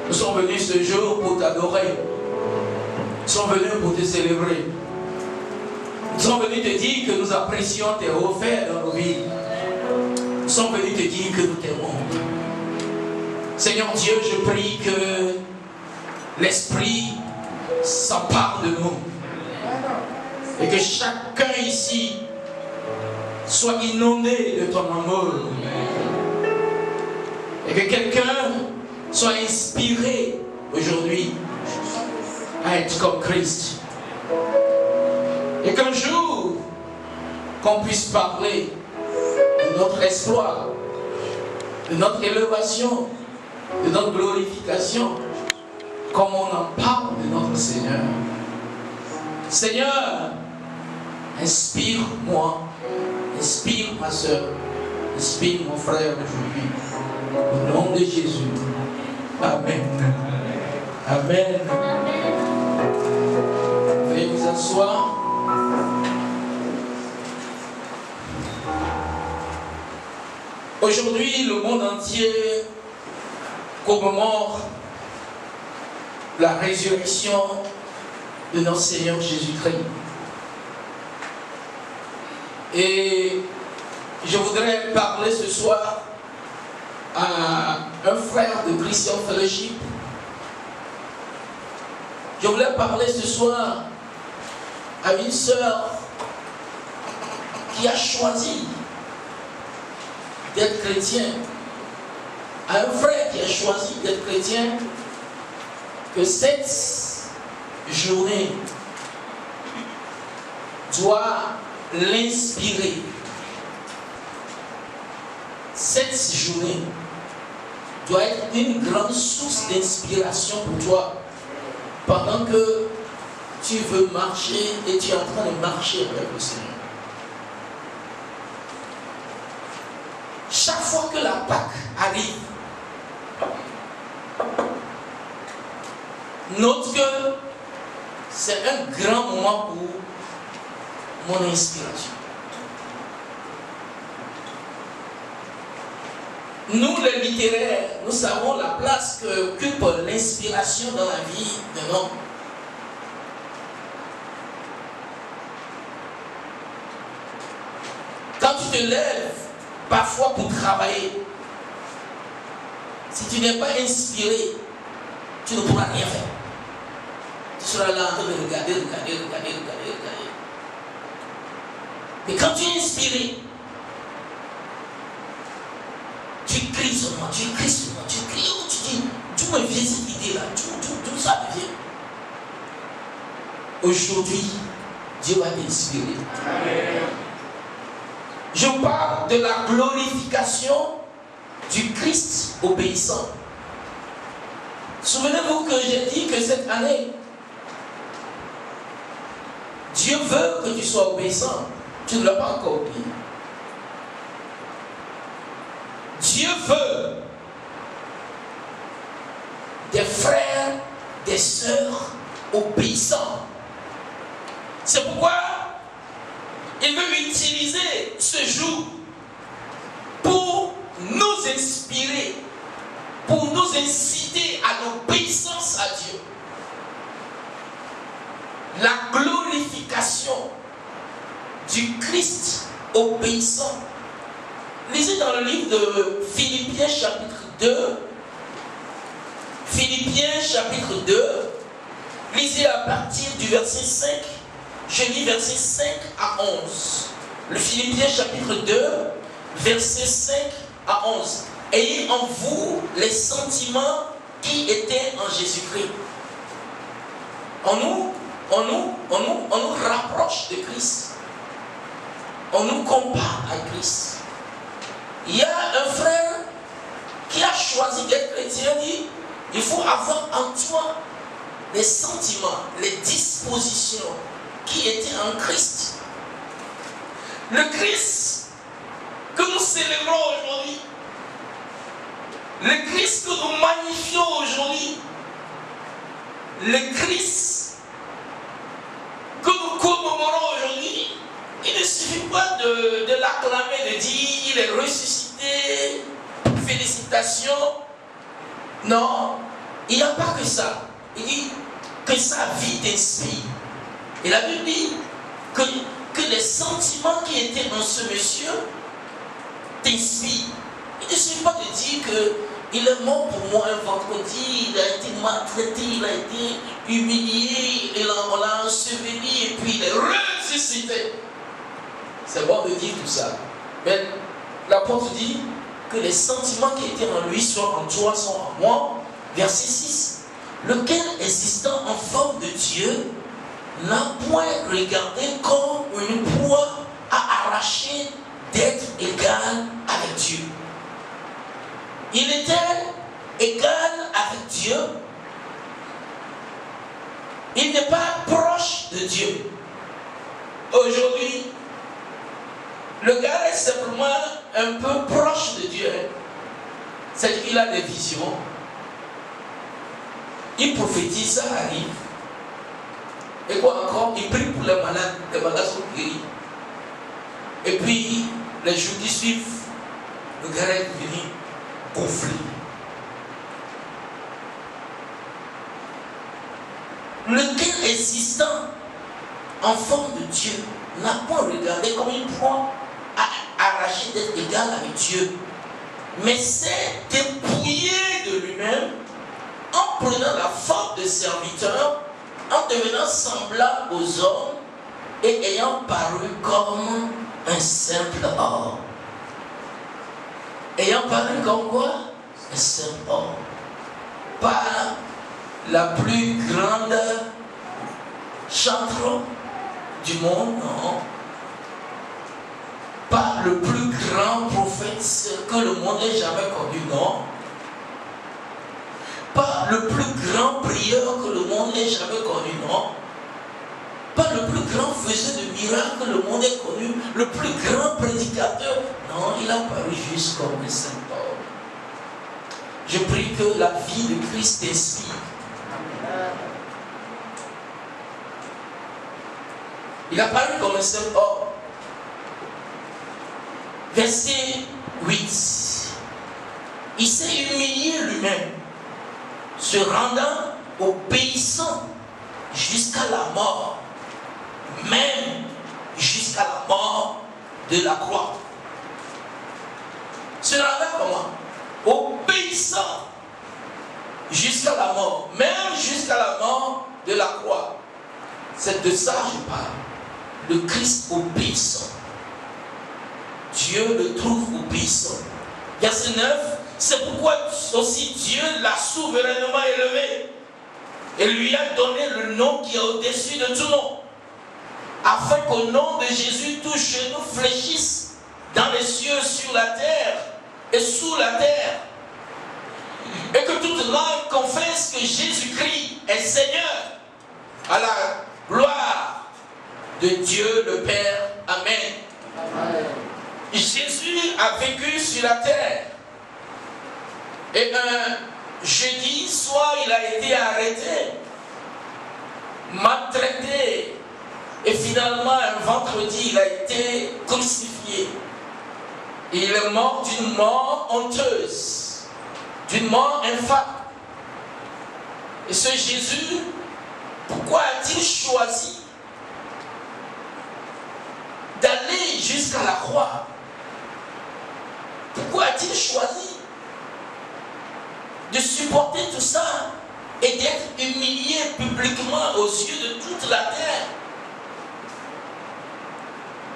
Nous sommes venus ce jour pour t'adorer. Nous sommes venus pour te célébrer. Nous sommes venus te dire que nous apprécions tes refaits dans nos vies. Nous sommes venus te dire que nous t'aimons. Seigneur Dieu, je prie que l'Esprit s'empare de nous. Et que chacun ici soit inondé de ton amour. Et que quelqu'un soit inspiré aujourd'hui à être comme Christ. Et qu'un jour, qu'on puisse parler de notre exploit, de notre élévation, de notre glorification, comme on en parle de notre Seigneur. Seigneur, inspire-moi, inspire ma soeur, inspire mon frère aujourd'hui. Au nom de Jésus. Amen. Amen. Veuillez vous asseoir. Aujourd'hui, le monde entier commémore la résurrection de notre Seigneur Jésus-Christ. Et je voudrais parler ce soir à un frère de Christian Fellowship. Je voulais parler ce soir à une sœur qui a choisi d'être chrétien, à un frère qui a choisi d'être chrétien, que cette journée doit l'inspirer. Cette journée doit être une grande source d'inspiration pour toi pendant que tu veux marcher et tu es en train de marcher avec le Seigneur. Chaque fois que la Pâque arrive, note que c'est un grand moment pour mon inspiration. Nous, les littéraires, nous savons la place qu'occupe l'inspiration dans la vie d'un homme. Quand tu te lèves, parfois pour travailler, si tu n'es pas inspiré, tu ne pourras rien faire. Tu seras là en train de regarder. Mais quand tu es inspiré, tu cries sur moi, tu cries, tu dis, d'où me vient cette idée-là, d'où ça me vient. Aujourd'hui, Dieu va t'inspirer. Je parle de la glorification du Christ obéissant. Souvenez-vous que j'ai dit que cette année, Dieu veut que tu sois obéissant. Tu ne l'as pas encore oublié. Dieu veut des frères, des sœurs obéissants. C'est pourquoi il veut utiliser ce jour pour nous inspirer, pour nous inciter à l'obéissance à Dieu. La glorification du Christ obéissant. Lisez dans le livre de Philippiens chapitre 2. Philippiens chapitre 2. Lisez à partir du verset 5. Je lis verset 5 à 11. Le Philippiens chapitre 2, verset 5 à 11. Ayez en vous les sentiments qui étaient en Jésus-Christ. On nous rapproche de Christ. On nous compare à Christ. Il y a un frère qui a choisi d'être chrétien, dit il faut avoir en toi les sentiments, les dispositions qui étaient en Christ. Le Christ que nous célébrons aujourd'hui, le Christ que nous magnifions aujourd'hui, le Christ que nous commémorons aujourd'hui, il ne suffit pas de l'acclamer, de dire il est ressuscité, félicitations. Non, il n'y a pas que ça. Il dit que sa vie t'inspire. Et la Bible dit que les sentiments qui étaient en ce monsieur t'inspirent. Il ne suffit pas de dire qu'il est mort pour moi un vendredi, il a été maltraité, il a été humilié, et on l'a enseveli et puis il est ressuscité. C'est bon de dire tout ça. Mais l'apôtre dit que les sentiments qui étaient en lui sont en toi, sont en moi. Verset 6. Lequel, existant en forme de Dieu, n'a point regardé comme une proie à arracher d'être égal avec Dieu. Il était égal avec Dieu. Il n'est pas proche de Dieu. Aujourd'hui, le gars est simplement un peu proche de Dieu. C'est-à-dire qu'il a des visions. Il prophétise, ça arrive. Et quoi encore? Il prie pour les malades sont guéris. Et puis, les jours qui suivent, le gars est devenu gonflé. Lequel existant en forme de Dieu n'a pas regardé comme une proie à arracher d'être égal avec Dieu, mais s'est dépouillé de lui-même en prenant la forme de serviteur, en devenant semblable aux hommes et ayant paru comme un simple homme. Ayant paru comme quoi? Un simple homme. Pas la plus grande chantre du monde, non. Pas le plus grand prophète que le monde ait jamais connu, non. Pas le plus grand prieur que le monde ait jamais connu, non. Pas le plus grand faiseur de miracles que le monde ait connu, le plus grand prédicateur. Non, il a paru juste comme un saint homme. Je prie que la vie de Christ t'inspire. Il a paru comme un seul homme. Verset 8. Il s'est humilié lui-même, se rendant obéissant jusqu'à la mort, même jusqu'à la mort de la croix. Se rendant comment? Obéissant jusqu'à la mort, même jusqu'à la mort de la croix. C'est de ça que je parle. Le Christ obéissant. Dieu le trouve obéissant. Verset 9, c'est pourquoi aussi Dieu l'a souverainement élevé et lui a donné le nom qui est au-dessus de tout nom, afin qu'au nom de Jésus, tous genoux fléchissent dans les cieux, sur la terre et sous la terre, et que toute langue confesse que Jésus-Christ est Seigneur, à la gloire de Dieu le Père. Amen. Amen. Jésus a vécu sur la terre. Et un jeudi soir, il a été arrêté, maltraité. Et finalement, un vendredi, il a été crucifié. Et il est mort d'une mort honteuse, d'une mort infâme. Et ce Jésus, pourquoi a-t-il choisi d'aller jusqu'à la croix? Pourquoi a-t-il choisi de supporter tout ça et d'être humilié publiquement aux yeux de toute la terre?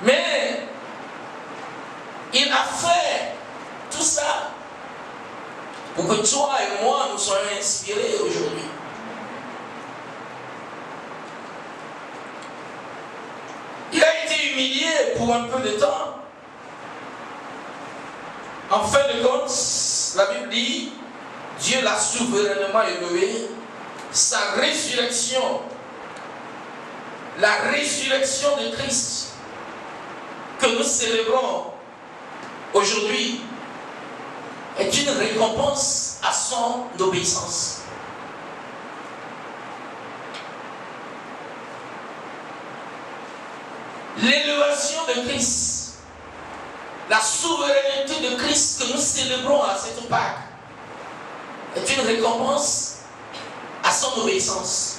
Mais il a fait tout ça pour que toi et moi nous soyons inspirés aujourd'hui. Il a été humilié pour un peu de temps. En fin de compte, la Bible dit, Dieu l'a souverainement élevé. Sa résurrection, la résurrection de Christ que nous célébrons aujourd'hui est une récompense à son obéissance. L'élévation de Christ, la souveraineté de Christ que nous célébrons à cette Pâque est une récompense son obéissance.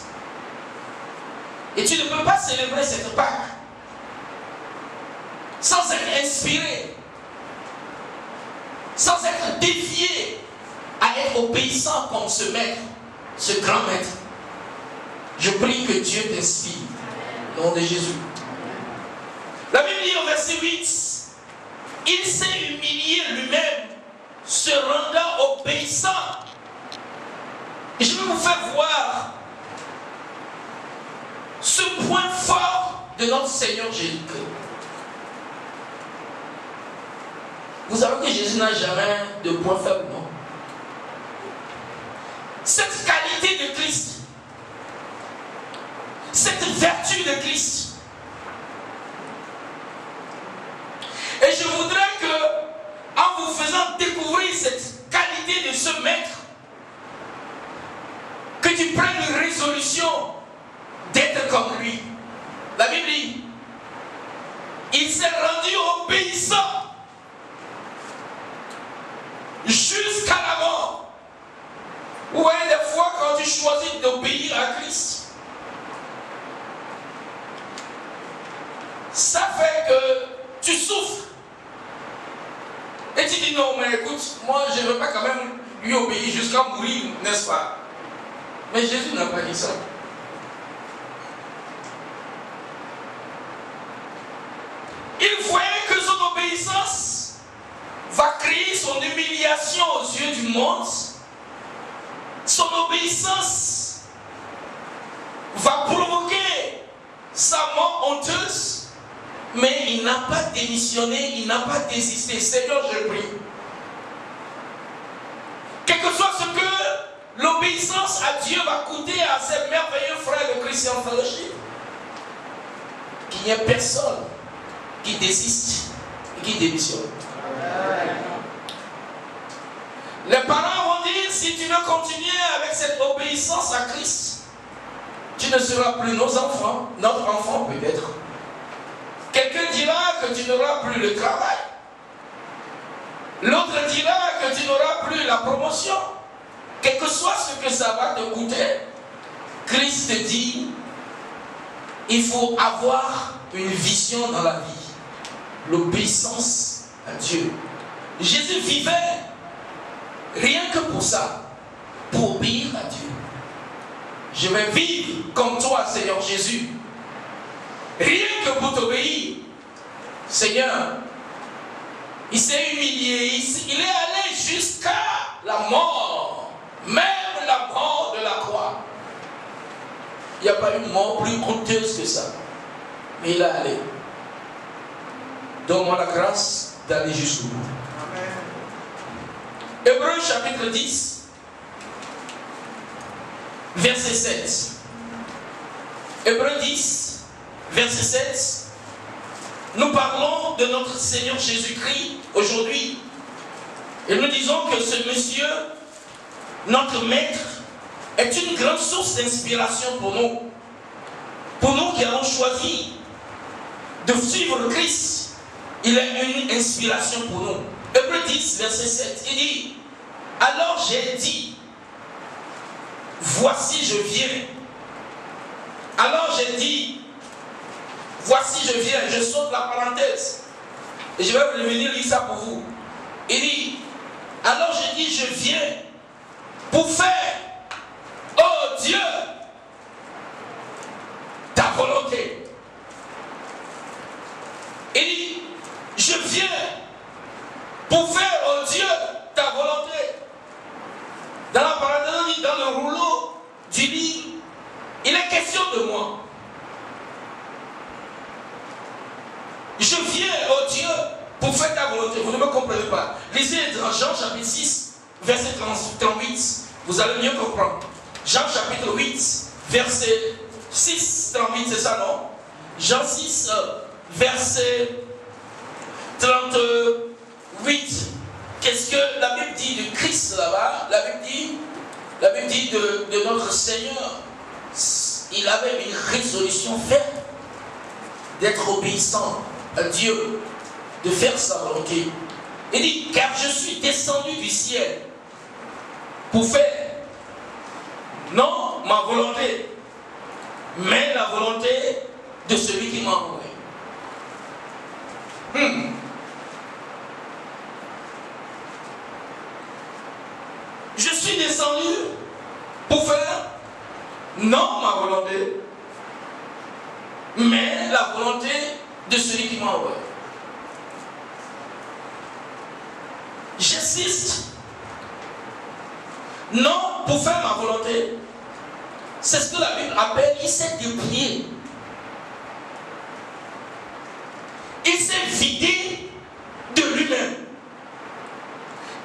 Et tu ne peux pas célébrer cette Pâque sans être inspiré, sans être défié à être obéissant comme ce maître, ce grand maître. Je prie que Dieu t'inspire. Au nom de Jésus. La Bible dit au verset 8, il s'est humilié lui-même, se rendant obéissant. Et je vais vous faire voir ce point fort de notre Seigneur Jésus-Christ. Vous savez que Jésus n'a jamais de point faible, non? Cette qualité de Christ, cette vertu de Christ, et je voudrais que, en vous faisant découvrir cette qualité de ce maître, que tu prennes une résolution d'être comme lui. La Bible dit, il s'est rendu obéissant jusqu'à la mort. Ouais, des fois quand tu choisis d'obéir à Christ, ça fait que tu souffres. Et tu dis non, mais écoute, moi je ne veux pas quand même lui obéir jusqu'à mourir, n'est-ce pas? Mais Jésus n'a pas dit ça. Il voyait que son obéissance va créer son humiliation aux yeux du monde. Son obéissance va provoquer sa mort honteuse. Mais il n'a pas démissionné, il n'a pas désisté. Seigneur, je prie. Quel que soit ce que l'obéissance à Dieu va coûter à ces merveilleux frères de Christian Fellowship, qu'il n'y ait personne qui désiste et qui démissionne. Les parents vont dire, si tu veux continuer avec cette obéissance à Christ, tu ne seras plus nos enfants, notre enfant peut-être. Quelqu'un dira que tu n'auras plus le travail. L'autre dira que tu n'auras plus la promotion. Quel que soit ce que ça va te coûter, Christ dit, il faut avoir une vision dans la vie. L'obéissance à Dieu. Jésus vivait rien que pour ça, pour obéir à Dieu. Je vais vivre comme toi, Seigneur Jésus. Rien que pour t'obéir. Seigneur, il s'est humilié, il est allé jusqu'à la mort, même la mort de la croix. Il n'y a pas une mort plus honteuse que ça. Mais il est allé. Donne-moi la grâce d'aller jusqu'au bout. Hébreux chapitre 10, verset 7. Hébreux 10, verset 7. Nous parlons de notre Seigneur Jésus-Christ aujourd'hui. Et nous disons que ce monsieur, notre maître, est une grande source d'inspiration pour nous. Pour nous qui avons choisi de suivre Christ, il est une inspiration pour nous. Hébreux 10, verset 7, il dit, alors j'ai dit, voici je viens. Alors j'ai dit, voici je viens. Je saute la parenthèse. Et je vais venir lire ça pour vous. Il dit, alors j'ai dit, je viens pour faire, oh Dieu, ta volonté. Il dit, je viens pour faire, oh Dieu, ta volonté. Dans la parenthèse, dans le rouleau du livre, il est question de moi. Je viens, oh Dieu, pour faire ta volonté. Vous ne me comprenez pas. Lisez dans Jean chapitre 6, verset 38. Vous allez mieux comprendre. Jean chapitre 8, verset 6, 38, c'est ça, non? Jean 6, verset 38. Qu'est-ce que la Bible dit de Christ là-bas? La Bible dit de notre Seigneur. Il avait une résolution ferme d'être obéissant à Dieu, de faire sa volonté. Il dit, car je suis descendu du ciel pour faire, non ma volonté, mais la volonté de celui qui m'a envoyé. Je suis descendu pour faire non ma volonté, mais la volonté de celui qui m'a envoyé. J'insiste. Non pour faire ma volonté. C'est ce que la Bible appelle, il s'est dépouillé. Il s'est vidé de lui-même.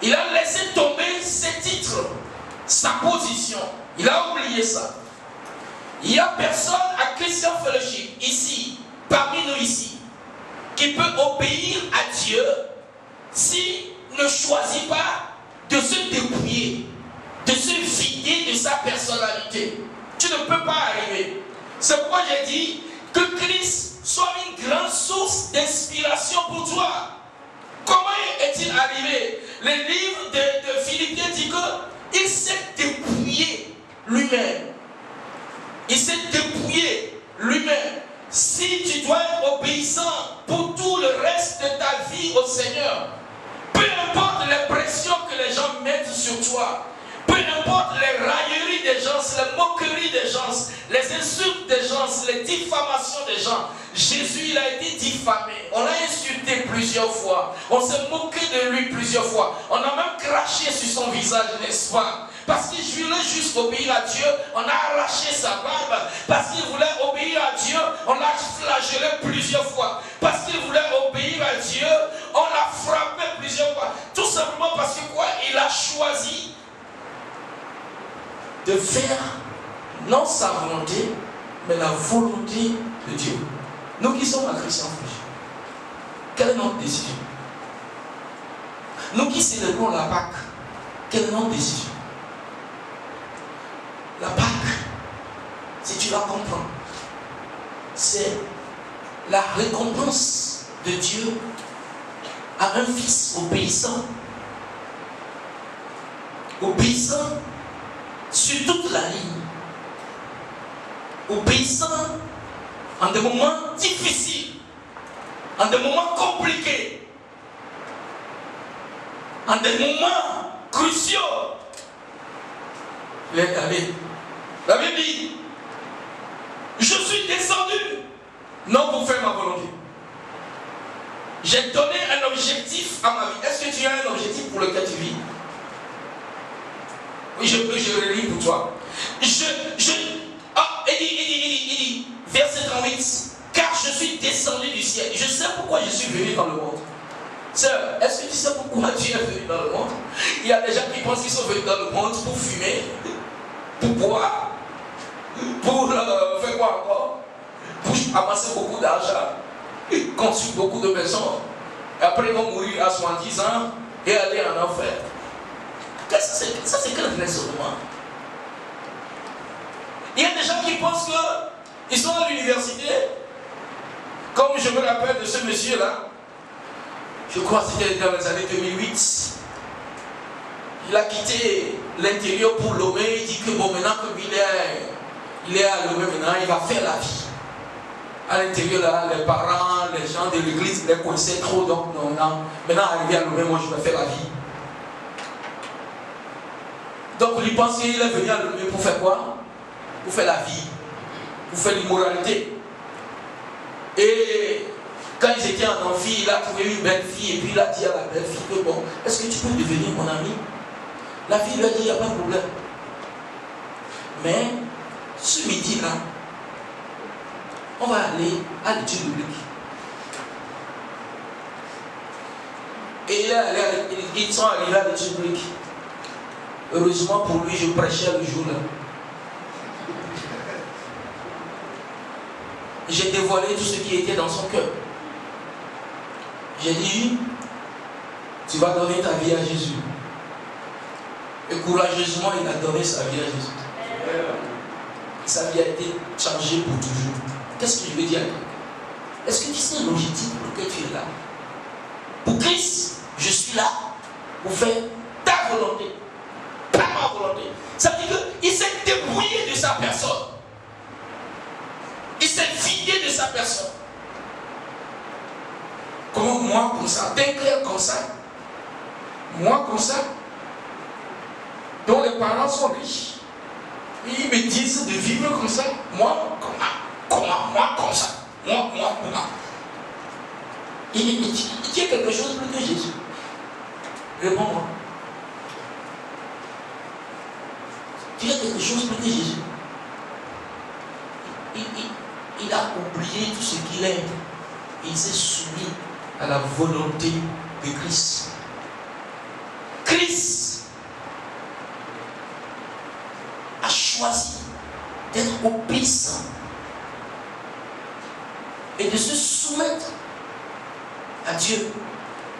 Il a laissé tomber ses titres, sa position. Il a oublié ça. Il n'y a personne à Christian Fellowship, ici, parmi nous ici, qui peut obéir à Dieu s'il ne choisit pas de se dépouiller, de se vider de sa personnalité. Tu ne peux pas arriver. C'est pourquoi j'ai dit que Christ soit une grande source d'inspiration pour toi. Comment est-il arrivé? Le livre de Philippiens dit qu'il s'est dépouillé lui-même. Il s'est dépouillé lui-même. Si tu dois être obéissant pour tout le reste de ta vie au Seigneur, peu importe les pressions que les gens mettent sur toi, peu importe les railleries des gens, les moqueries des gens, les insultes des gens, les diffamations des gens, Jésus, il a été diffamé. On l'a insulté plusieurs fois. On s'est moqué de lui plusieurs fois. On a même craché sur son visage, n'est-ce pas? Parce qu'il voulait juste obéir à Dieu, on a arraché sa barbe. Parce qu'il voulait obéir à Dieu, on l'a flagellé plusieurs fois. Parce qu'il voulait obéir à Dieu, on l'a frappé plusieurs fois. Tout simplement parce que quoi? Il a choisi de faire non sa volonté, mais la volonté de Dieu. Nous qui sommes à Christian Fellowship, quelle est notre décision? Nous qui célébrons la Pâque, quelle est notre décision? La Pâque, si tu la comprends, c'est la récompense de Dieu à un fils obéissant. Obéissant sur toute la ligne. Obéissant en des moments difficiles, en des moments compliqués, en des moments cruciaux. Il est allé. La Bible dit, je suis descendu, non pour faire ma volonté. J'ai donné un objectif à ma vie. Est-ce que tu as un objectif pour lequel tu vis? Oui, je le lis pour toi. Il dit, verset 38, car je suis descendu du ciel. Je sais pourquoi je suis venu dans le monde. Sœur, est-ce que tu sais pourquoi tu es venu dans le monde? Il y a des gens qui pensent qu'ils sont venus dans le monde pour fumer, pour boire, pour faire quoi encore? Pour amasser beaucoup d'argent, construire beaucoup de maisons. Et après ils vont mourir à 70 ans et aller en enfer. Ça c'est quel raisonnement? Il y a des gens qui pensent qu'ils sont à l'université, comme je me rappelle de ce monsieur-là, je crois que c'était dans les années 2008. Il a quitté l'intérieur pour Lomé. Il dit que bon, maintenant qu'il est à Lomé, maintenant il va faire la vie. À l'intérieur, là, les parents, les gens de l'église les connaissaient trop, donc non. Maintenant arrivé à Lomé, moi je vais faire la vie. Donc il pense qu'il est venu à Lomé pour faire quoi? Pour faire la vie, pour faire l'immoralité. Et quand ils étaient en amphi, il a trouvé une belle fille et puis il a dit à la belle fille que bon, est-ce que tu peux devenir mon ami? La fille lui a dit, il n'y a pas de problème. Mais ce midi-là, on va aller à l'étude biblique. Et ils sont arrivés à l'étude biblique. Heureusement pour lui, je prêchais le jour-là. J'ai dévoilé tout ce qui était dans son cœur. J'ai dit, tu vas donner ta vie à Jésus. Et courageusement, il a donné sa vie à Jésus. Sa vie a été changée pour toujours. Qu'est-ce que je veux dire? Est-ce que tu sais l'objectif pour lequel tu es là? Pour Christ, je suis là pour faire ta volonté, pas ma volonté. Ça veut dire qu'il s'est débrouillé de sa sa personne. Il s'est vidé de sa personne. Comment moi comme ça, d'un clerc comme ça, moi comme ça, dont les parents sont riches, ils me disent de vivre comme ça, moi, moi comme ça, moi. Il y a quelque chose plus que Jésus. Réponds-moi. Il y a quelque chose plus que Jésus. Il a oublié tout ce qu'il est. Il s'est soumis à la volonté de Christ. Christ a choisi d'être obéissant et de se soumettre à Dieu.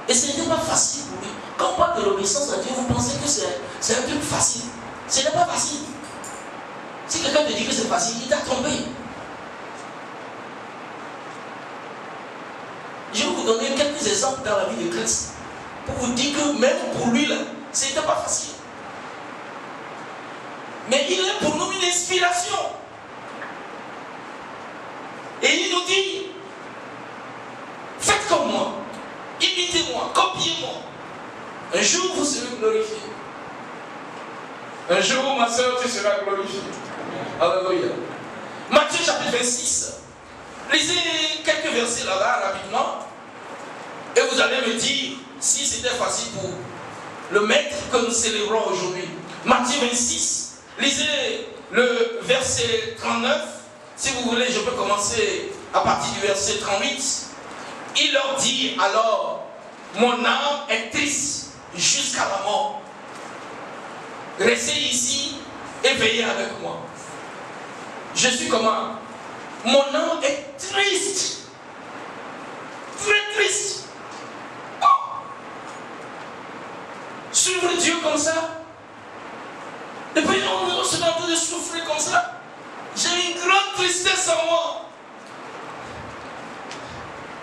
Et ce n'était pas facile pour lui. Quand on parle de l'obéissance à Dieu, vous pensez que c'est un truc facile. Ce n'est pas facile. Si quelqu'un te dit que c'est facile, il t'a trompé. Je vais vous donner quelques exemples dans la vie de Christ pour vous dire que même pour lui, là, ce n'était pas facile. Mais il est pour nous une inspiration. Et il nous dit, faites comme moi, imitez-moi, copiez-moi. Un jour vous serez glorifiés. Un jour, ma soeur, tu seras glorifiée. Alléluia. Matthieu chapitre 26. Lisez quelques versets là-bas rapidement. Et vous allez me dire si c'était facile pour le maître que nous célébrons aujourd'hui. Matthieu 26. Lisez le verset 39. Si vous voulez, je peux commencer à partir du verset 38. Il leur dit alors, mon âme est triste jusqu'à la mort. Restez ici et veillez avec moi. Je suis comment? Mon âme est triste. Très triste. Oh! Suivre Dieu comme ça. Et puis on se met en train de souffrir comme ça. J'ai une grande tristesse en moi.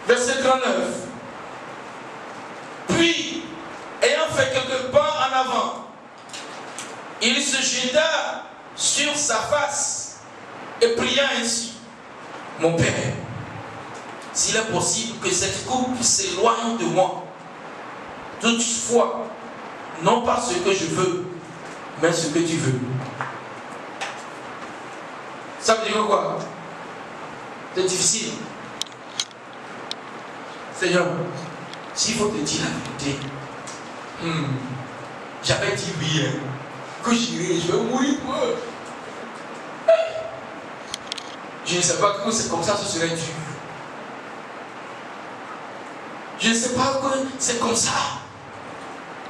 Verset 39. Puis, ayant fait quelques pas en avant, il se jeta sur sa face et pria ainsi. Mon Père, s'il est possible que cette coupe s'éloigne de moi, toutefois, non pas ce que je veux, mais ce que tu veux. Ça veut dire quoi? C'est difficile. Seigneur, s'il faut te dire la vérité, j'avais dit oui, que j'irai, je vais mourir pour eux. Je ne sais pas que c'est comme ça, ce serait dur. Je ne sais pas que c'est comme ça.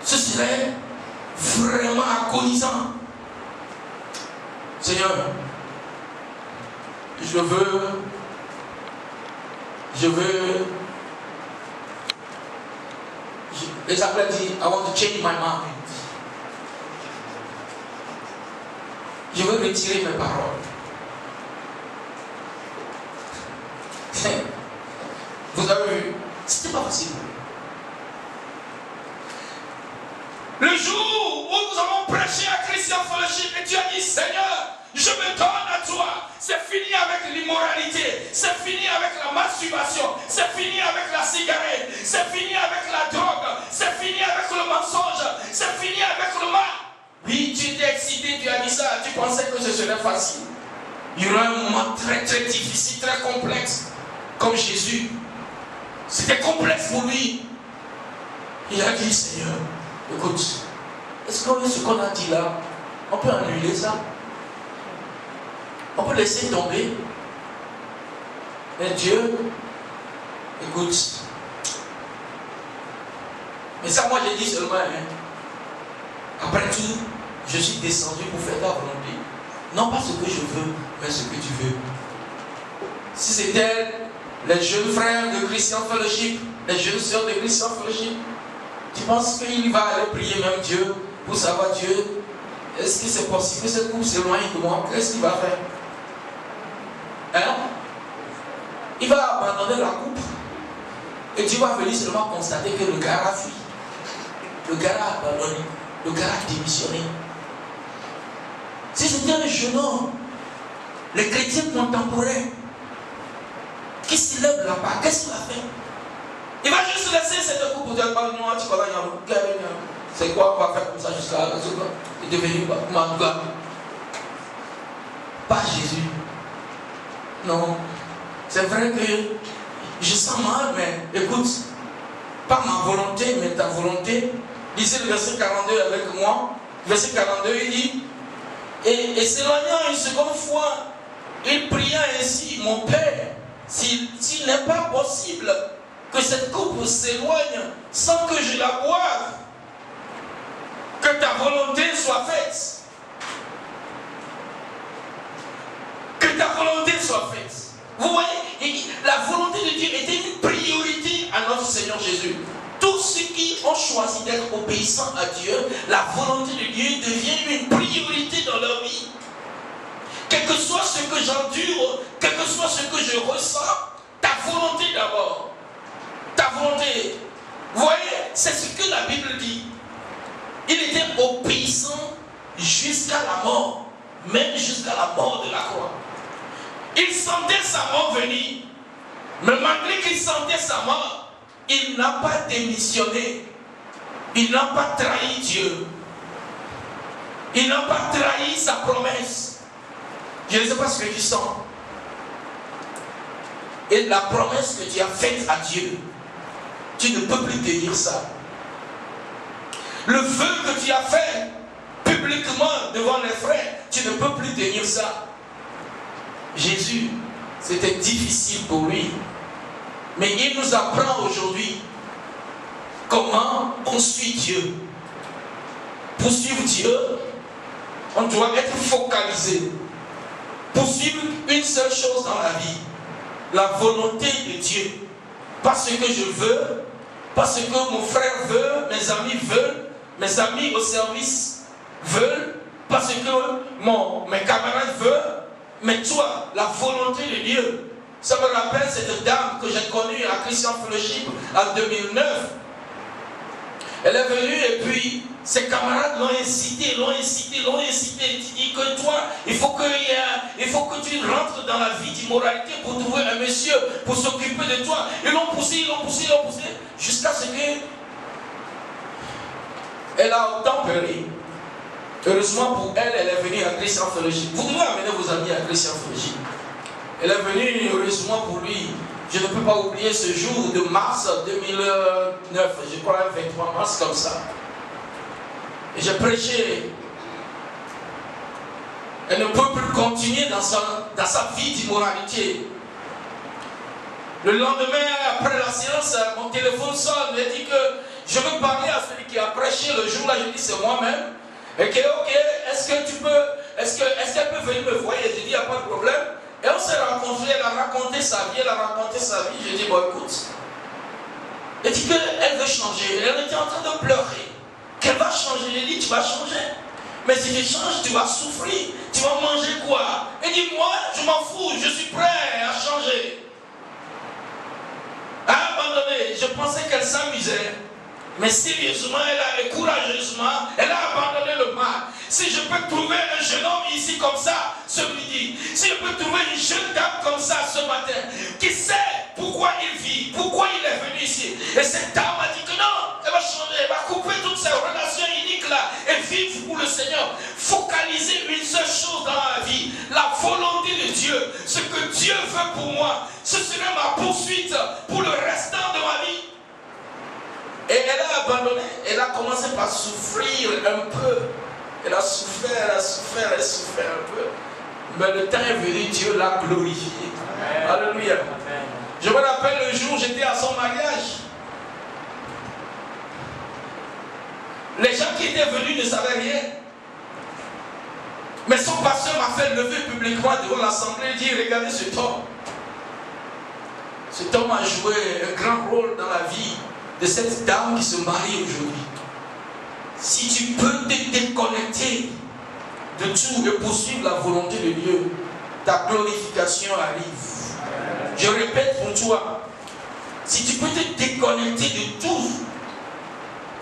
Ce serait vraiment agonisant. Seigneur, je veux, les appels disent, I want to change my mind. Je veux retirer mes paroles. Vous avez vu, c'était pas facile. Le jour où nous avons prêché à Christian Fellowship et tu as dit, Seigneur, je me donne à toi. C'est fini avec l'immoralité. C'est fini avec la masturbation. C'est fini avec la cigarette. C'est fini avec la drogue. C'est fini avec le mensonge. C'est fini avec le mal. Oui, tu étais excité, tu as dit ça. Tu pensais que ce serait facile. Il y aura un moment très très difficile, très complexe. Comme Jésus. C'était complexe pour lui. Il a dit, Seigneur, écoute, est-ce que ce qu'on a dit là, on peut annuler ça? On peut laisser tomber. Mais Dieu, écoute. Mais ça, moi, j'ai dit seulement, après tout, je suis descendu pour faire ta volonté. Non pas ce que je veux, mais ce que tu veux. Si c'était les jeunes frères de Christian Fellowship, les jeunes sœurs de Christian Fellowship, tu penses qu'il va aller prier même Dieu pour savoir Dieu, est-ce que c'est possible que cette coupe s'éloigne de moi? Qu'est-ce qu'il va faire? Il va abandonner la coupe et tu vas venir seulement constater que le gars a fui, le gars a abandonné, le gars a démissionné. Si c'était un jeune homme les chrétiens contemporains qui se lèvent là-bas, qu'est-ce qu'il a fait? Il va juste laisser cette coupe pour dire, c'est quoi, on va faire comme ça jusqu'à la seconde? Il est devenu manga. Pas Jésus. Non. C'est vrai que je sens mal, mais écoute, pas ma volonté, mais ta volonté. Lisez le verset 42 avec moi. Verset 42, il dit, et s'éloignant une seconde fois, il pria ainsi, mon Père, s'il n'est pas possible que cette coupe s'éloigne sans que je la boive, que ta volonté soit faite. Que ta volonté soit faite. Vous voyez, la volonté de Dieu était une priorité à notre Seigneur Jésus. Tous ceux qui ont choisi d'être obéissants à Dieu, la volonté de Dieu devient une priorité dans leur vie. Quel que soit ce que j'endure, quel que soit ce que je ressens, ta volonté d'abord. Ta volonté. Vous voyez, c'est ce que la Bible dit. Il était obéissant jusqu'à la mort, même jusqu'à la mort de la croix. Il sentait sa mort venir, mais malgré qu'il sentait sa mort, il n'a pas démissionné. Il n'a pas trahi Dieu. Il n'a pas trahi sa promesse. Je ne sais pas ce que tu sens. Et la promesse que tu as faite à Dieu, tu ne peux plus tenir ça. Le vœu que tu as fait publiquement devant les frères, tu ne peux plus tenir ça. Jésus, c'était difficile pour lui. Mais il nous apprend aujourd'hui comment on suit Dieu. Pour suivre Dieu, on doit être focalisé. Pour suivre une seule chose dans la vie, la volonté de Dieu. Pas ce que je veux, pas ce que mon frère veut, mes amis veulent, mes amis au service veulent, pas ce que mes camarades veulent, mais toi, la volonté de Dieu. Ça me rappelle cette dame que j'ai connue à Christian Fellowship en 2009. Elle est venue et puis ses camarades l'ont incité. Elle dit que toi, il faut que tu rentres dans la vie d'immoralité pour trouver un monsieur pour s'occuper de toi. Ils l'ont poussé, jusqu'à ce que elle a obtempéré. Heureusement pour elle, elle est venue à Christian Fellowship. Vous devez amener vos amis à Christian Fellowship. Elle est venue, heureusement pour lui. Je ne peux pas oublier ce jour de mars 2009, je crois un 23 mars comme ça. Et j'ai prêché. Elle ne peut plus continuer dans sa vie d'immoralité. Le lendemain, après la séance, mon téléphone sonne. Elle dit que je veux parler à celui qui a prêché le jour-là. Je dis c'est moi-même. Et que ok, est-ce qu'elle peut venir me voir? J'ai dit il n'y a pas de problème. Et on s'est rencontrés, elle a raconté sa vie. J'ai dit bon écoute. Elle dit qu'elle veut changer. Elle était en train de pleurer. Qu'elle va changer. J'ai dit tu vas changer. Mais si tu changes, tu vas souffrir. Tu vas manger quoi? Elle dit moi je m'en fous, je suis prêt à changer. À un moment donné, je pensais qu'elle s'amusait. Mais sérieusement et courageusement, elle a abandonné le mal. Si je peux trouver un jeune homme ici comme ça ce midi, si je peux trouver une jeune dame comme ça ce matin, qui sait pourquoi il vit, pourquoi il est venu ici, et cette dame a dit que non, elle va changer, elle va couper toutes ces relations iniques là et vivre pour le Seigneur. Focaliser une seule chose dans la vie, la volonté de Dieu, ce que Dieu veut pour moi, ce serait ma poursuite pour le restant de ma vie. Et elle a abandonné, elle a commencé par souffrir un peu. Elle a souffert un peu. Mais le temps est venu, Dieu l'a glorifié. Amen. Alléluia. Amen. Je me rappelle le jour où j'étais à son mariage. Les gens qui étaient venus ne savaient rien. Mais son pasteur m'a fait lever publiquement devant l'assemblée et dire regardez cet homme. Cet homme a joué un grand rôle dans la vie de cette dame qui se marie aujourd'hui. Si tu peux te déconnecter de tout et poursuivre la volonté de Dieu, ta glorification arrive. Je répète pour toi, si tu peux te déconnecter de tout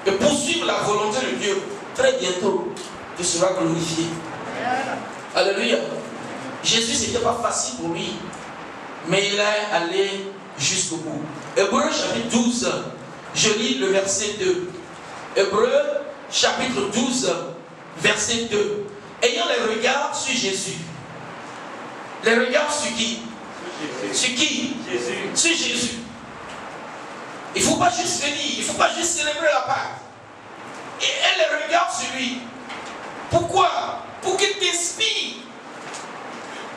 et poursuivre la volonté de Dieu, très bientôt, tu seras glorifié. Alléluia. Jésus, ce n'était pas facile pour lui, mais il est allé jusqu'au bout. Hébreux chapitre 12, je lis le verset 2. Hébreux chapitre 12, verset 2. Ayant les regards sur Jésus. Les regards sur qui? Sur qui? Jésus. Sur Jésus. Il ne faut pas juste venir, il ne faut pas juste célébrer la Pâque. Et elle les regarde sur lui. Pourquoi? Pour qu'il t'inspire.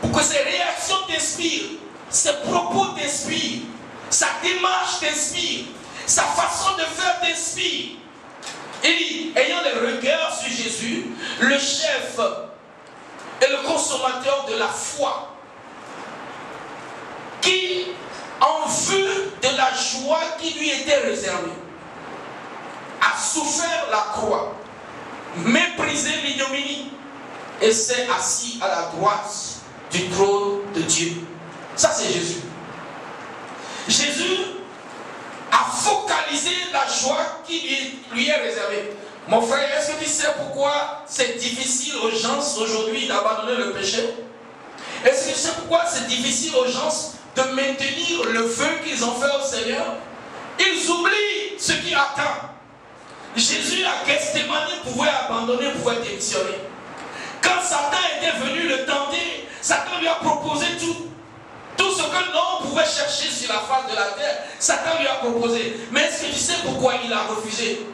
Pour que ses réactions t'inspirent. Ses propos t'inspirent. Sa démarche t'inspire. Sa façon de faire t'inspire. Il dit, ayant les regards sur Jésus, le chef et le consommateur de la foi, qui, en vue de la joie qui lui était réservée, a souffert la croix, méprisé l'ignominie, et s'est assis à la droite du trône de Dieu. Ça, c'est Jésus. Jésus a focalisé la joie qui lui est réservée. Mon frère, est-ce que tu sais pourquoi c'est difficile aux gens aujourd'hui d'abandonner le péché? Est-ce que tu sais pourquoi c'est difficile aux gens de maintenir le vœu qu'ils ont fait au Seigneur? Ils oublient ce qui attend. Jésus à Gethsémani pouvait abandonner, pouvait démissionner. Quand Satan était venu le tenter, Satan lui a proposé tout. Tout ce que l'homme pouvait chercher sur la face de la terre, Satan lui a proposé. Mais est-ce que tu sais pourquoi il a refusé?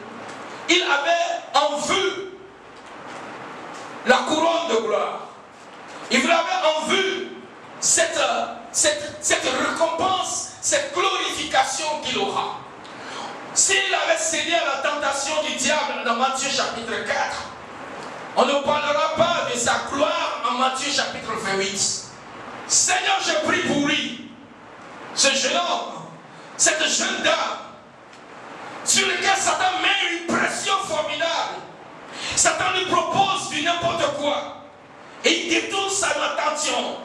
Il avait en vue la couronne de gloire. Il avait en vue cette récompense, cette glorification qu'il aura. S'il avait cédé à la tentation du diable dans Matthieu chapitre 4, on ne parlera pas de sa gloire en Matthieu chapitre 28. Seigneur, je prie pour lui, ce jeune homme, cette jeune dame, sur lequel Satan met une pression formidable. Satan lui propose du n'importe quoi. Et il détourne sa attention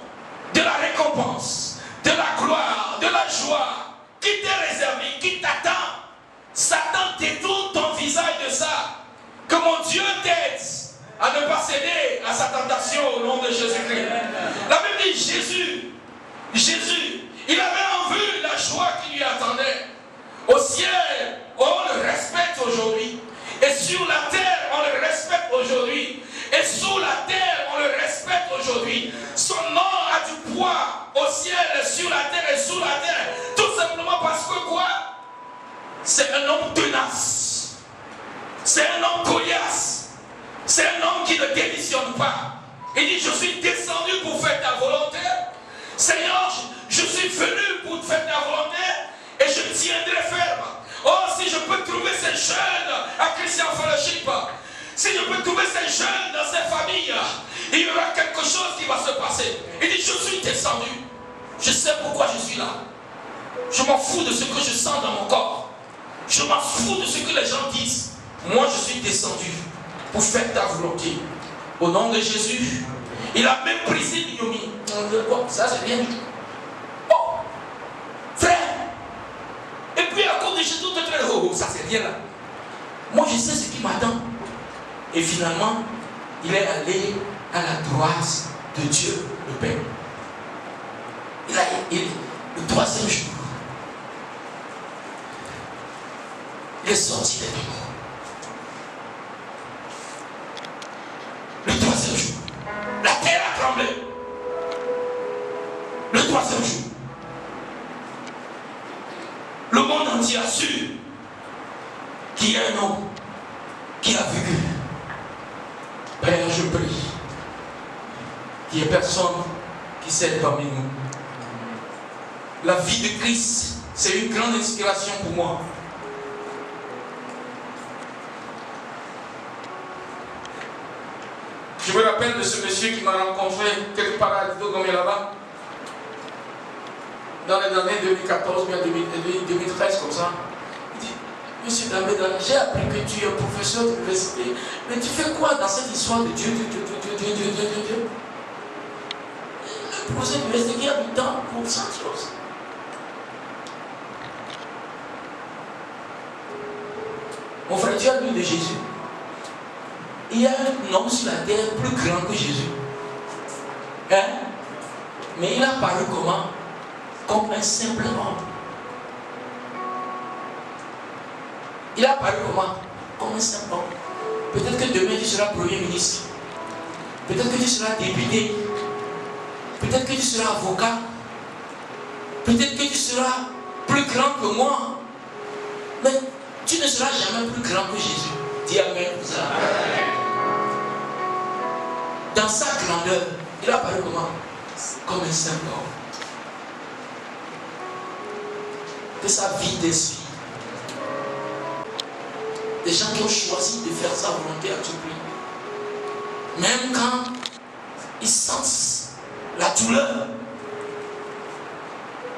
de la récompense, de la gloire, de la joie qui t'est réservée, qui t'attend. Satan détourne ton visage de ça. Que mon Dieu t'aide à ne pas céder à sa tentation au nom de Jésus-Christ. La Bible dit Jésus, il avait en vue la joie qui lui attendait. Au ciel, on le respecte aujourd'hui. Et sur la terre, on le respecte aujourd'hui. Et sous la terre, on le respecte aujourd'hui. Son nom a du poids au ciel, sur la terre et sous la terre. Tout simplement parce que quoi? C'est un homme tenace. C'est un homme coriace. C'est un homme qui ne démissionne pas. Il dit, je suis descendu pour faire ta volonté. Seigneur, je suis venu pour faire ta volonté et je tiendrai ferme. Oh, si je peux trouver ces jeunes à Christian Fellowship, si je peux trouver ces jeunes dans ces familles, il y aura quelque chose qui va se passer. Il dit, je suis descendu. Je sais pourquoi je suis là. Je m'en fous de ce que je sens dans mon corps. Je m'en fous de ce que les gens disent. Moi, je suis descendu pour faire ta volonté. Au nom de Jésus, il a méprisé l'ignominie. Bon, ça c'est rien du tout. Oh, frère. Et puis à cause de Jésus, oh, ça c'est rien là. Moi je sais ce qui m'attend. Et finalement, il est allé à la droite de Dieu, le Père. Le troisième jour, il est sorti des morts. Le troisième jour, la terre a tremblé. Le troisième jour, le monde entier a su qu'il y a un homme qui a vécu. Père, je prie qu'il n'y ait personne qui s'aide parmi nous. La vie de Christ, c'est une grande inspiration pour moi. Je me rappelle de ce monsieur qui m'a rencontré quelque part à Dogomé là-bas, dans les années 2014, bien 2013, comme ça. Il dit, monsieur Damé, j'ai appris que tu es professeur d'université, mais tu fais quoi dans cette histoire de Dieu? Le professeur d'université qui a du temps pour 100 choses. Mon frère, tu as lu de Jésus. Il y a un homme sur la terre plus grand que Jésus. Hein? Mais il a paru comment? Comme un simple homme. Il a paru comment? Comme un simple homme. Peut-être que demain tu seras Premier ministre. Peut-être que tu seras député. Peut-être que tu seras avocat. Peut-être que tu seras plus grand que moi. Mais tu ne seras jamais plus grand que Jésus. Dis Amen. Dans sa grandeur, il a paru comment? Comme un simple homme. Que sa vie t'inspire. Des gens qui ont choisi de faire sa volonté à tout prix. Même quand ils sentent la douleur,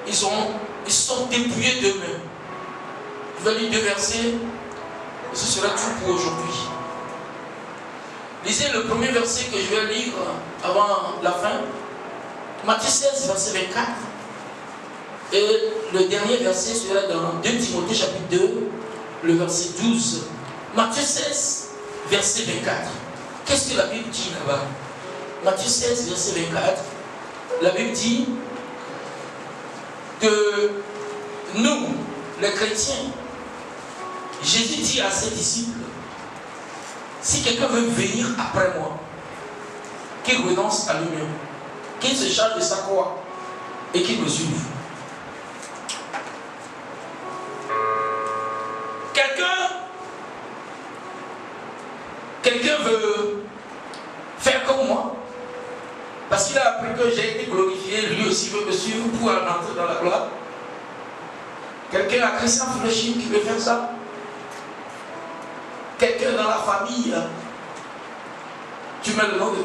ils sont dépouillés d'eux-mêmes. Je vais lire 2 versets et ce sera tout pour aujourd'hui. Lisez le premier verset que je vais lire avant la fin. Matthieu 16, verset 24. Et le dernier verset sera dans 2 Timothée chapitre 2, le verset 12. Matthieu 16, verset 24. Qu'est-ce que la Bible dit là-bas? Matthieu 16, verset 24. La Bible dit que nous, les chrétiens, Jésus dit à ses disciples, si quelqu'un veut venir après moi, qu'il renonce à lui-même, qu'il se charge de sa croix et qu'il me suive. Quelqu'un veut faire comme moi, parce qu'il a appris que j'ai été glorifié, lui aussi veut me suivre pour rentrer dans la gloire. Quelqu'un a Christian Fellowship qui veut faire ça. Quelqu'un dans la famille, tu mets le nom de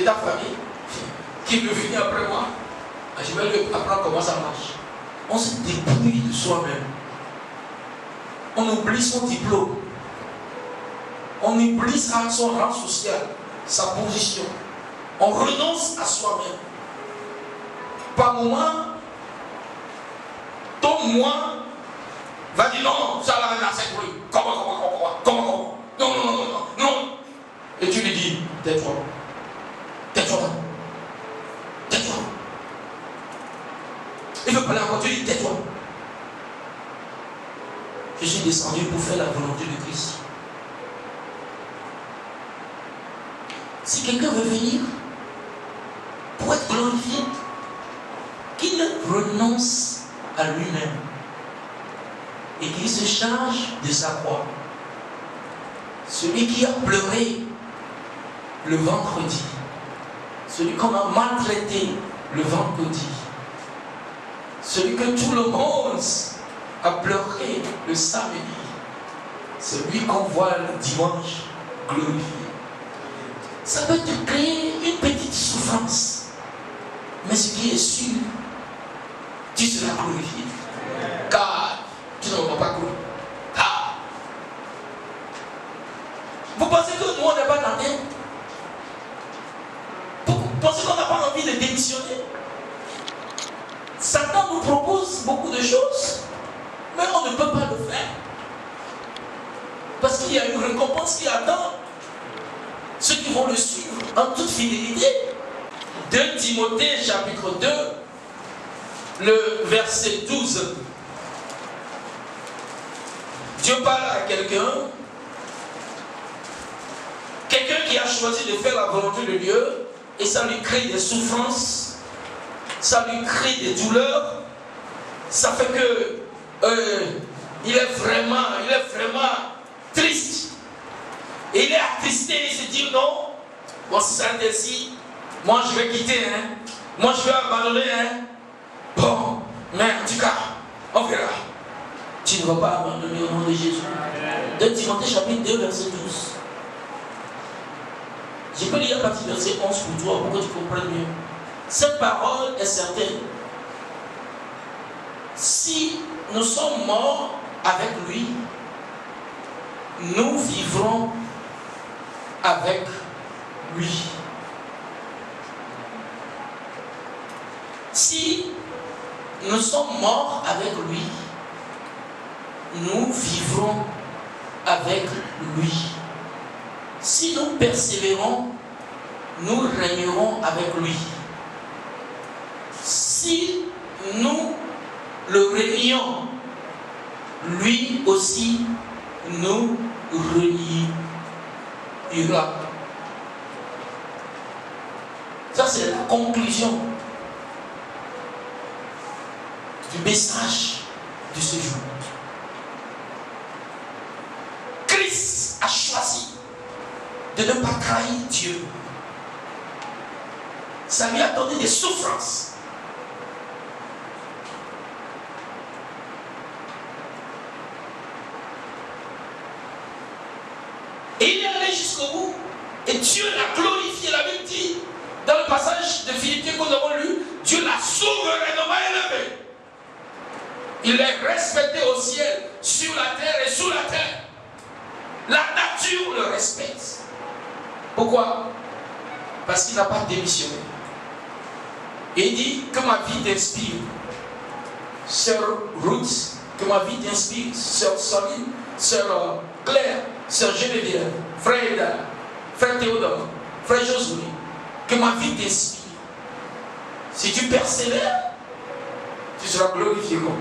ta famille, qui veut venir après moi. Je vais lui apprendre comment ça marche. On se dépouille de soi-même. On oublie son diplôme. On oublie son rang social, sa position. On renonce à soi-même. Par moment, ton moi va dire non, ça va rien à cette bruit. Comment? Non. Et tu lui dis, tais-toi. Il veut parler encore, tu lui dis, tais-toi. Je suis descendu pour faire la volonté de Christ. Si quelqu'un veut venir pour être glorifié, qu'il renonce à lui-même et qu'il se charge de sa croix. Celui qui a pleuré le vendredi, celui qu'on a maltraité le vendredi, celui que tout le monde a pleuré le samedi, celui qu'on voit le dimanche glorifié. Ça peut te créer une petite souffrance. Mais ce qui est sûr, tu seras glorifié. Car tu ne vas pas courir. Vous pensez que nous, on n'est pas tenté? Vous pensez qu'on n'a pas envie de démissionner? Satan nous propose beaucoup de choses, mais on ne peut pas le faire. Parce qu'il y a une récompense qui attend ceux qui vont le suivre en toute fidélité. 2 Timothée chapitre 2, le verset 12. Dieu parle à quelqu'un qui a choisi de faire la volonté de Dieu, et ça lui crée des souffrances, ça lui crée des douleurs, ça fait que il est vraiment triste. Et il est attristé, il se dit non, bon, si ça est ainsi, moi je vais quitter, moi je vais abandonner, bon, mais en tout cas, on verra. Tu ne vas pas abandonner au nom de Jésus. 2 Timothée chapitre 2, verset 12. Je peux lire à partir du verset 11 pour toi, pour que tu comprennes mieux. Cette parole est certaine. Si nous sommes morts avec lui, nous vivrons avec lui. Si nous sommes morts avec lui, nous vivrons avec lui. Si nous persévérons, nous régnerons avec lui. nous le relions, lui aussi nous reliera. Ça, c'est la conclusion du message de ce jour. Christ a choisi de ne pas trahir Dieu. Ça lui a donné des souffrances. Et il est allé jusqu'au bout. Et Dieu l'a glorifié. La Bible dit, dans le passage de Philippiens que nous avons lu, Dieu l'a souverainement élevé. Il est respecté au ciel, sur la terre et sous la terre. La nature le respecte. Pourquoi? Parce qu'il n'a pas démissionné. Et il dit que ma vie t'inspire. Sœur Ruth, que ma vie t'inspire. Sœur Soline, Sœur Claire, Sœur Geneviève, Frère Eda, Frère Théodore, Frère Josué. Que ma vie t'inspire. Si tu persévères, tu seras glorifié comme moi.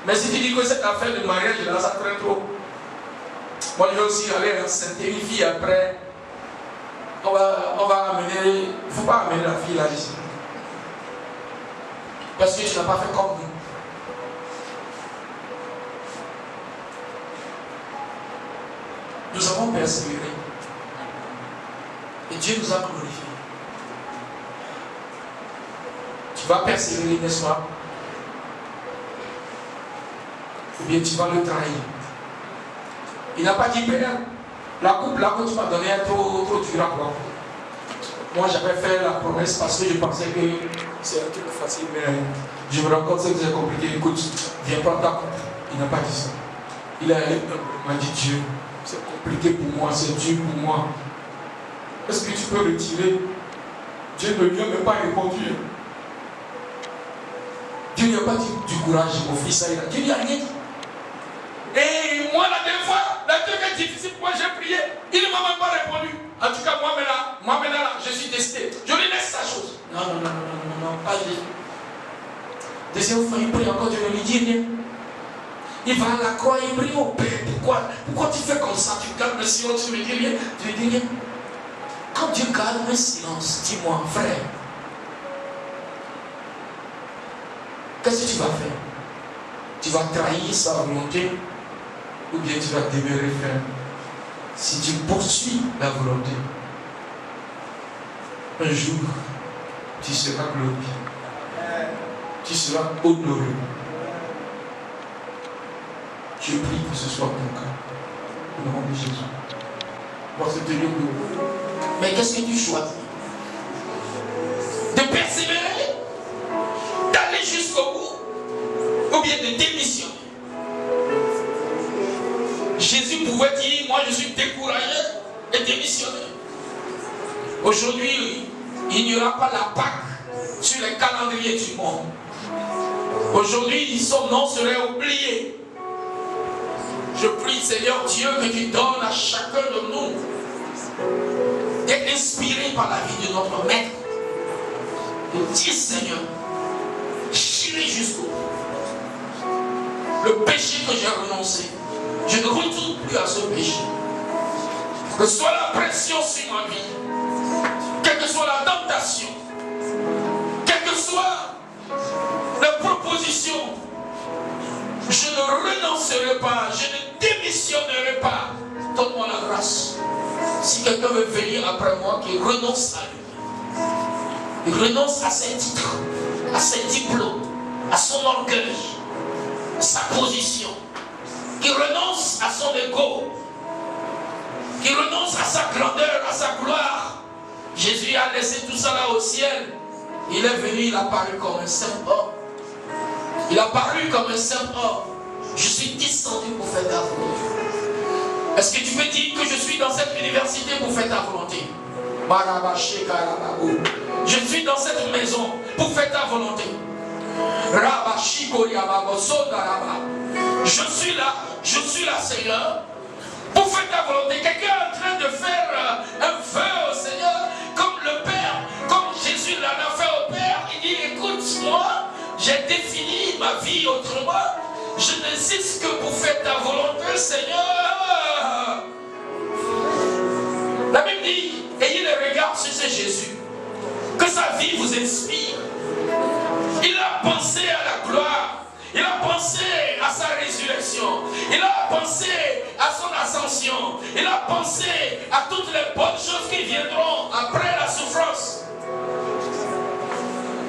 Mais si tu dis que cette affaire de mariage là, ça traîne trop. Moi je vais aussi aller enceinter une fille après. On va amener. Il ne faut pas amener la fille là ici. Parce que tu n'as pas fait comme nous. Nous avons persévéré. Et Dieu nous a glorifiés. Tu vas persévérer, n'est-ce pas? Ou bien tu vas le trahir. Il n'a pas dit, Père, la coupe là que tu m'as donnée est trop dure à boire. Moi j'avais fait la promesse parce que je pensais que c'est un truc facile, mais je me rends compte que c'est compliqué. Écoute, viens prendre ta coupe. Il n'a pas dit ça. Il m'a dit, Dieu, c'est compliqué pour moi, c'est dur pour moi. Est-ce que tu peux retirer? Dieu ne lui a même pas répondu. Dieu ne lui a pas dit du courage, mon fils, ça ira. Dieu ne lui a rien dit. Et moi, la dernière fois, la truc est difficile pour moi, j'ai prié. Il ne m'a même pas répondu. En tout cas, moi maintenant, je suis testé. Je lui laisse sa chose. Non, pas lui. Deuxième fois, il prie encore, Dieu ne lui dit rien. Il va à la croix, il prie au Père. Pourquoi tu fais comme ça? Tu gardes le silence, tu ne me dis rien. Tu ne dis rien. Quand Dieu garde le silence, dis-moi, frère, qu'est-ce que tu vas faire? Tu vas trahir sa volonté ou bien tu vas demeurer ferme? Si tu poursuis la volonté, un jour, tu seras glorifié. Tu seras honoré. Je prie que ce soit ton cas. Au nom de Jésus. Pour se tenir debout. Mais qu'est-ce que tu choisis? De persévérer? D'aller jusqu'au bout? Ou bien de démissionner? Jésus pouvait dire, moi je suis découragé et démissionner. Aujourd'hui, il n'y aura pas la Pâque sur les calendriers du monde. Aujourd'hui, son nom serait oublié. Je prie, Seigneur Dieu, que tu donnes à chacun de nous d'être inspiré par la vie de notre Maître. De dire, Seigneur, j'irai jusqu'au bout. Le péché que j'ai renoncé, je ne retourne plus à ce péché. Que soit la pression sur ma vie, quelle que soit la tentation, quelle que soit la proposition, je ne renoncerai pas, je ne démissionnerai pas. Donne-moi la grâce. Si quelqu'un veut venir après moi, qu'il renonce à lui. Il renonce à ses titres, à ses diplômes, à son orgueil, à sa position. Qu'il renonce à son ego. Qu'il renonce à sa grandeur, à sa gloire. Jésus a laissé tout ça là au ciel. Il est venu, il a paru comme un simple homme. Il a paru comme un simple homme. Je suis descendu pour faire ta volonté. Est-ce que tu peux dire que je suis dans cette université pour faire ta volonté? Je suis dans cette maison pour faire ta volonté. Je suis là, Seigneur, pour faire ta volonté. Quelqu'un est en train de faire un vœu au Seigneur, comme le Père, comme Jésus l'a fait au Père. Il dit, écoute-moi, J'ai défini ma vie autrement. Je n'existe que pour faire ta volonté, Seigneur. La Bible dit, ayez le regard sur ce Jésus. Que sa vie vous inspire. Il a pensé à la gloire. Il a pensé à sa résurrection. Il a pensé à son ascension. Il a pensé à toutes les bonnes choses qui viendront après la souffrance.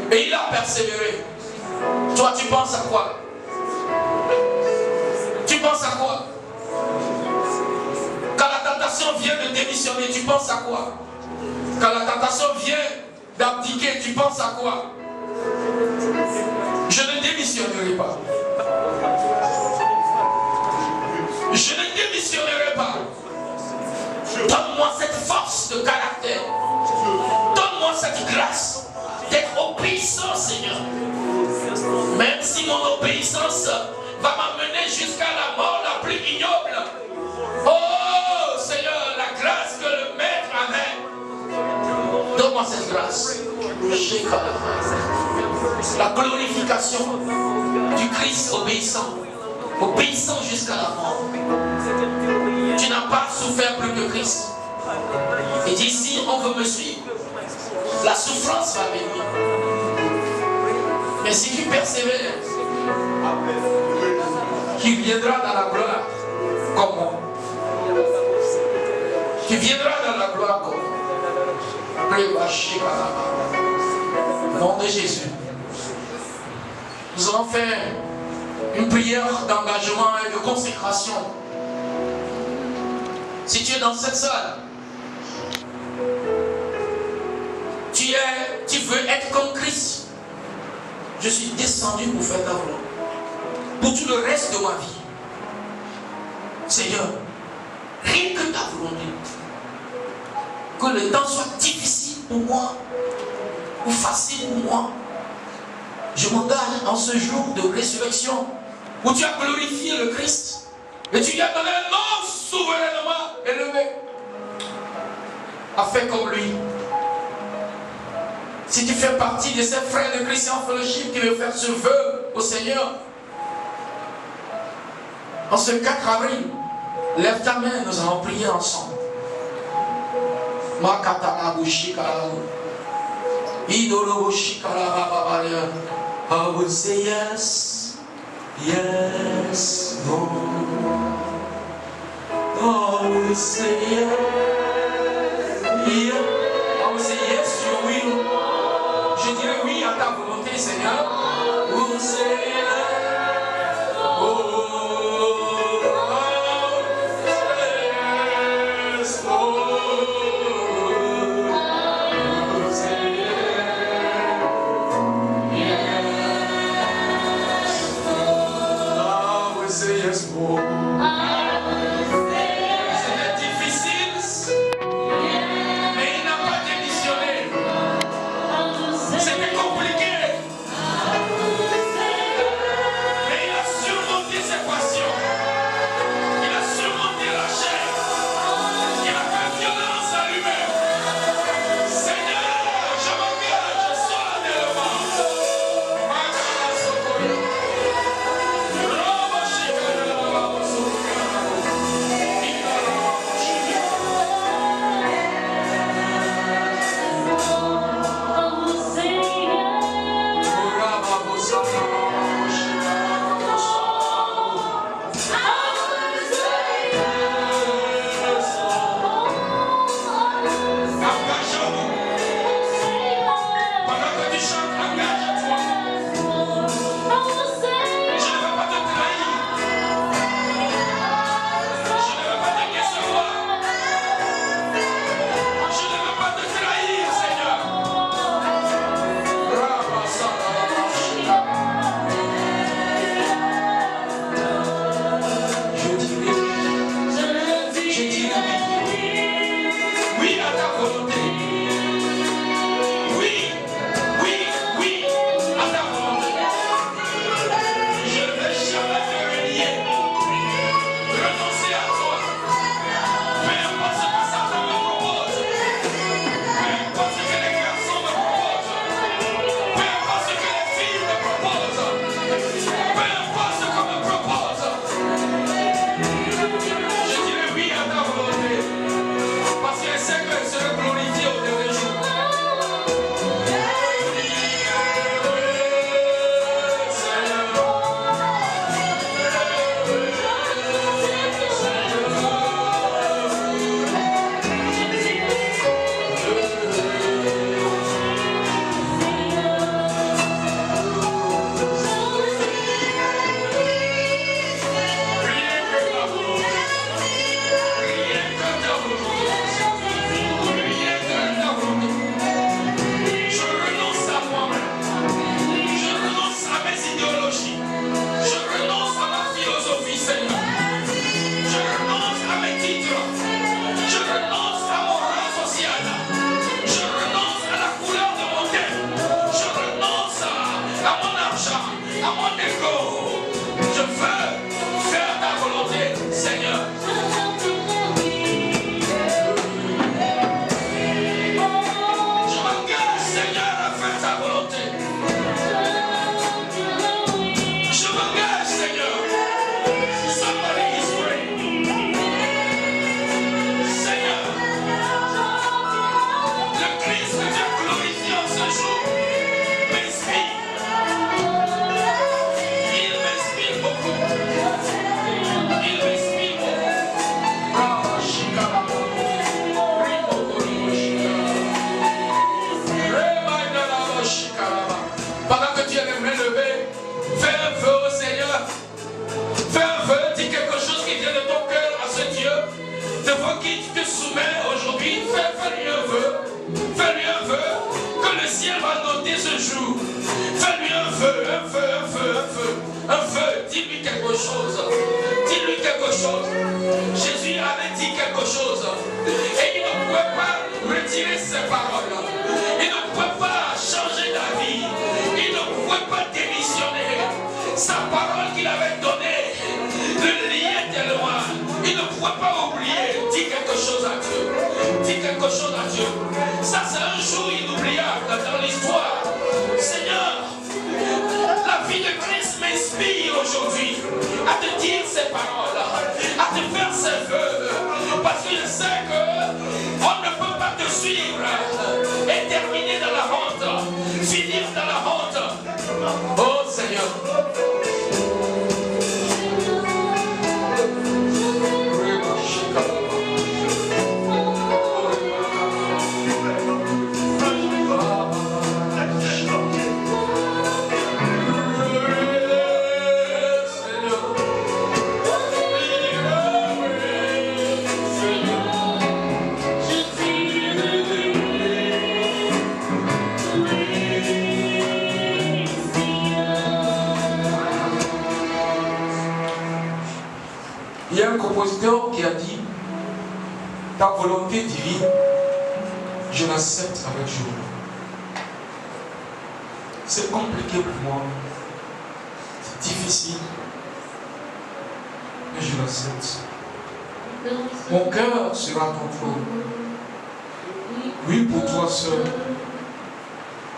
Et il a persévéré. Toi, tu penses à quoi? Tu penses à quoi? Quand la tentation vient de démissionner, tu penses à quoi? Quand la tentation vient d'abdiquer, tu penses à quoi? Je ne démissionnerai pas. Je ne démissionnerai pas. Donne-moi cette force de caractère. Donne-moi cette grâce d'être obéissant, Seigneur. Même si mon obéissance va m'amener jusqu'à la mort la plus ignoble. Oh, Seigneur, la grâce que le Maître avait. Donne-moi cette grâce. La glorification du Christ obéissant. Obéissant jusqu'à la mort. Tu n'as pas souffert plus que Christ. Et d'ici, on veut me suivre. La souffrance va venir. Mais si tu persévères, tu viendras dans la gloire comme moi. Tu viendras dans la gloire comme moi. Au nom de Jésus. Nous allons faire une prière d'engagement et de consécration. Si tu es dans cette salle, tu veux être comme Christ. Je suis descendu pour faire ta volonté. Pour tout le reste de ma vie. Seigneur, rien que ta volonté. Que le temps soit difficile pour moi ou facile pour moi. Je m'engage en ce jour de résurrection où tu as glorifié le Christ et tu lui as donné un nom souverainement élevé. À faire comme lui. Si tu fais partie de ces frères de Christian Fellowship qui veulent faire ce vœu au Seigneur, en ce 4 avril, lève ta main, nous allons prier ensemble. I would say yes, yes, Lord. I would say yes, yes. I would say yes to your will. Je dirais oui à ta volonté, Seigneur. I would say yes, oh. ciel va noter ce jour. Fais-lui un feu, un feu, un feu, un feu. Un feu, dis-lui quelque chose. Dis-lui quelque chose. Jésus avait dit quelque chose. Et il ne pouvait pas retirer ses paroles. Il ne pouvait pas changer d'avis. Il ne pouvait pas démissionner. Sa parole qu'il avait donnée le liait tellement. Il ne pouvait pas oublier. Dis quelque chose à Dieu. Dis quelque chose à Dieu. Ça, c'est un jour inoubliable dans l'histoire. Seigneur, la vie de Christ m'inspire aujourd'hui à te dire ces paroles, à te faire ces vœux, parce que je sais qu'on ne peut pas te suivre et terminer dans la honte, finir dans la honte. Oh Seigneur. Il y a un compositeur qui a dit: ta volonté divine, je l'accepte avec joie. C'est compliqué pour moi, c'est difficile, mais je l'accepte. Mon cœur sera ton trône. Oui, pour toi seul.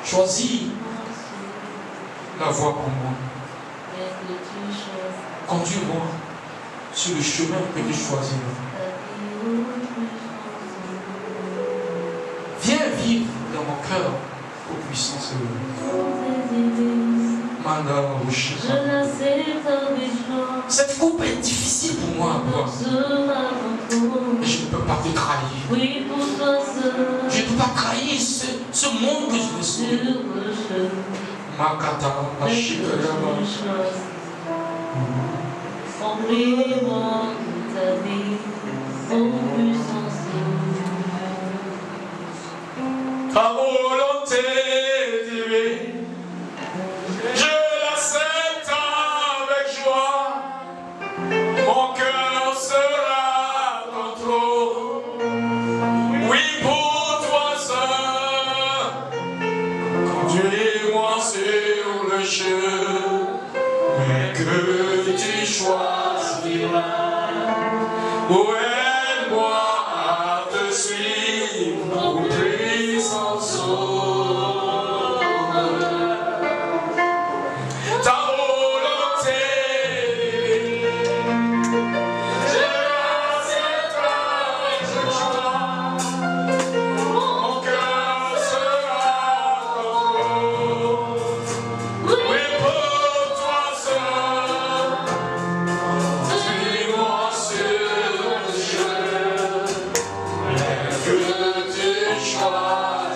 Choisis la voie pour moi. Conduis-moi sur le chemin que tu choisiras. Viens vivre dans mon cœur, ô puissance Mandala Roshika. Cette coupe est difficile pour moi à boire. Mais je ne peux pas te trahir. Je ne peux pas trahir ce monde que je veux sauver. Makata Ashika. Remplis-moi de ta vie, ô puissance. Ta volonté divine, je l'accepte avec joie. Mon cœur sera ton trône. Oui, pour toi seul. Conduis-moi sur le chemin que tu choisiras. Oh, aide-moi à te suivre, ô puissant sauveur. Ta volonté, je l'accepte avec joie. Mon cœur sera ton trône. Oui, pour toi seul. Suis-moi sur le chemin que tu choisiras.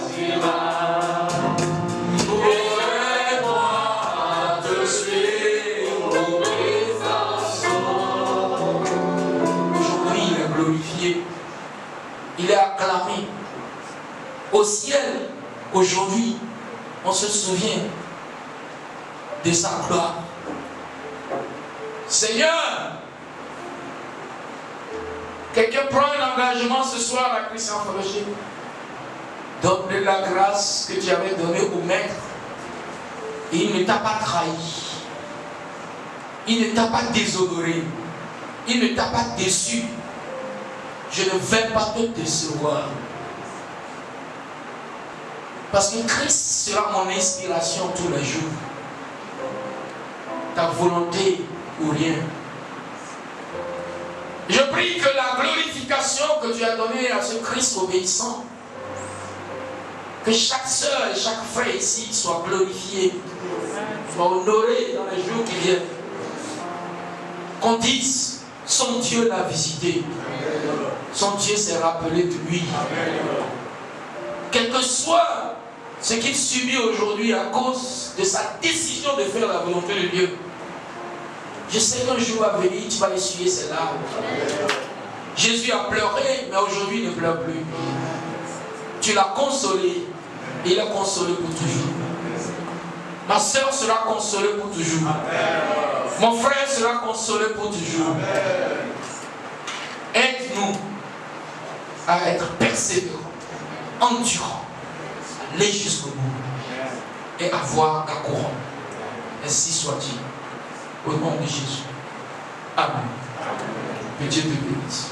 Aide-moi à te suivre, ô puissance. Aujourd'hui, il est glorifié. Il est acclamé. Au ciel, aujourd'hui, on se souvient de sa gloire. Seigneur, quelqu'un prend un engagement ce soir à Christian Fellowship. Donne la grâce que tu avais donnée au maître. Et il ne t'a pas trahi. Il ne t'a pas déshonoré. Il ne t'a pas déçu. Je ne vais pas te décevoir. Parce que Christ sera mon inspiration tous les jours. Ta volonté ou rien. Je prie que la glorification que tu as donnée à ce Christ obéissant, que chaque sœur et chaque frère ici soit glorifié, soit honoré dans les jours qui viennent. Qu'on dise, son Dieu l'a visité. Son Dieu s'est rappelé de lui. Quel que soit ce qu'il subit aujourd'hui à cause de sa décision de faire la volonté de Dieu, je sais qu'un jour va venir, tu vas essuyer ses larmes. Jésus a pleuré, mais aujourd'hui il ne pleure plus. Tu l'as consolé. Il est consolé pour toujours. Ma soeur sera consolée pour toujours. Mon frère sera consolé pour toujours. Aide-nous à être persévérants, endurants, aller jusqu'au bout et avoir la couronne. Ainsi soit-il. Au nom de Jésus. Amen. Que Dieu te bénisse.